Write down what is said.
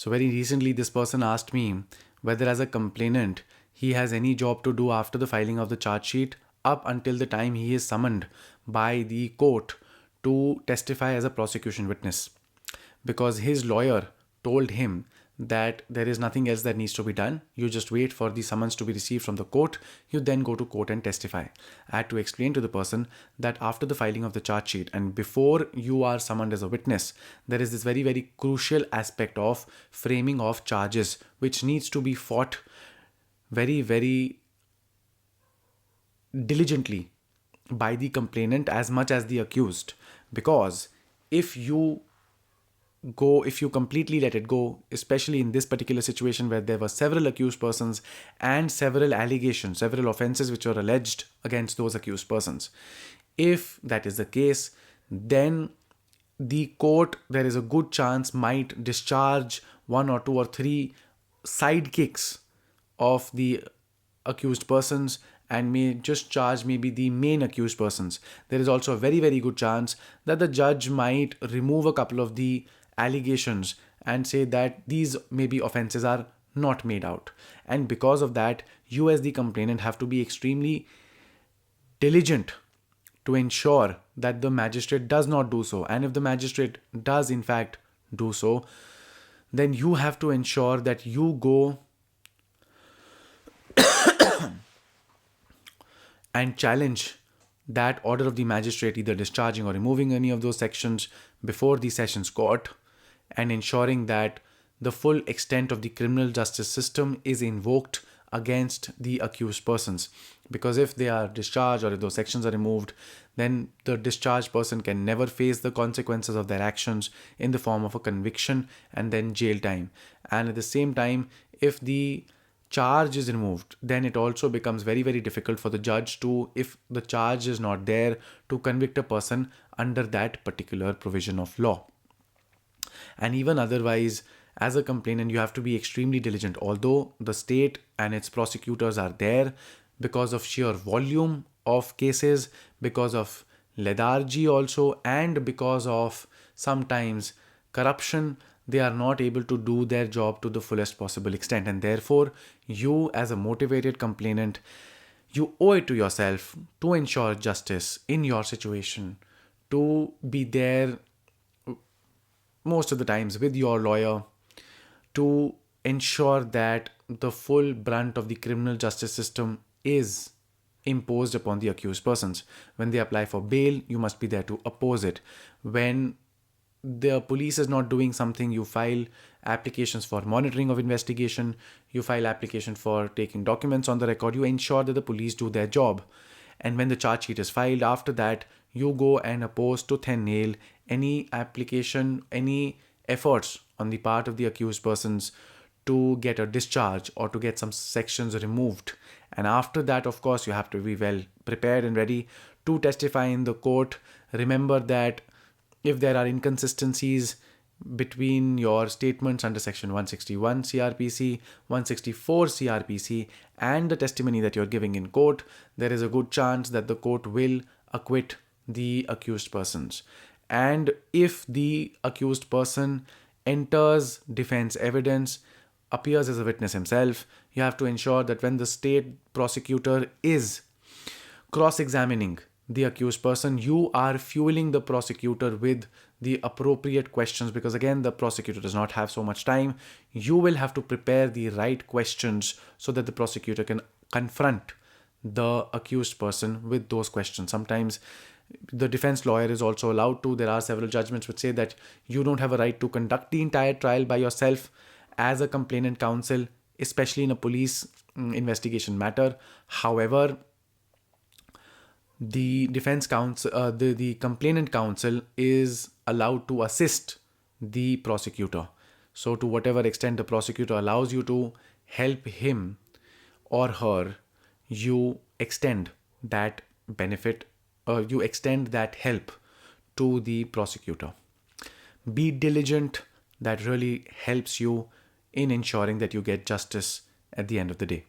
So very recently, this person asked me whether as a complainant, he has any job to do after the filing of the charge sheet up until the time he is summoned by the court to testify as a prosecution witness. Because his lawyer told him that there is nothing else that needs to be done. You just wait for the summons to be received from the court. You then go to court and testify. I had to explain to the person that after the filing of the charge sheet and before you are summoned as a witness, there is this very, very crucial aspect of framing of charges, which needs to be fought very, very diligently by the complainant as much as the accused. Because if you completely let it go, especially in this particular situation where there were several accused persons and several allegations, several offenses which were alleged against those accused persons. If that is the case, then the court, there is a good chance, might discharge one or two or three sidekicks of the accused persons and may just charge maybe the main accused persons. There is also a very, very good chance that the judge might remove a couple of the allegations and say that these maybe offenses are not made out. And because of that, you as the complainant have to be extremely diligent to ensure that the magistrate does not do so. And if the magistrate does in fact do so, then you have to ensure that you go and challenge that order of the magistrate, either discharging or removing any of those sections before the sessions court, and ensuring that the full extent of the criminal justice system is invoked against the accused persons. Because if they are discharged or if those sections are removed, then the discharged person can never face the consequences of their actions in the form of a conviction and then jail time. And at the same time, if the charge is removed, then it also becomes very, very difficult for the judge to, if the charge is not there, to convict a person under that particular provision of law. And even otherwise, as a complainant, you have to be extremely diligent. Although the state and its prosecutors are there, because of sheer volume of cases, because of lethargy also, and because of sometimes corruption, they are not able to do their job to the fullest possible extent. And therefore, you as a motivated complainant, you owe it to yourself to ensure justice in your situation, to be there most of the times with your lawyer, to ensure that the full brunt of the criminal justice system is imposed upon the accused persons. When they apply for bail, you must be there to oppose it. When the police is not doing something, you file applications for monitoring of investigation, you file application for taking documents on the record, you ensure that the police do their job. And when the charge sheet is filed, after that, you go and oppose tooth and nail any application, any efforts on the part of the accused persons to get a discharge or to get some sections removed. And after that, of course, you have to be well prepared and ready to testify in the court. Remember that if there are inconsistencies between your statements under section 161 CRPC, 164 CRPC, and the testimony that you're giving in court, there is a good chance that the court will acquit the accused persons. And if the accused person enters defense evidence, appears as a witness himself, you have to ensure that when the state prosecutor is cross-examining the accused person, you are fueling the prosecutor with the appropriate questions, because again, the prosecutor does not have so much time. You will have to prepare the right questions so that the prosecutor can confront the accused person with those questions. Sometimes the defense lawyer is also allowed to. There are several judgments which say that you don't have a right to conduct the entire trial by yourself as a complainant counsel, especially in a police investigation matter. However, the defense counsel, the complainant counsel is allowed to assist the prosecutor. So to whatever extent the prosecutor allows you to help him or her, you extend that benefit, you extend that help to the prosecutor. Be diligent. That really helps you in ensuring that you get justice at the end of the day.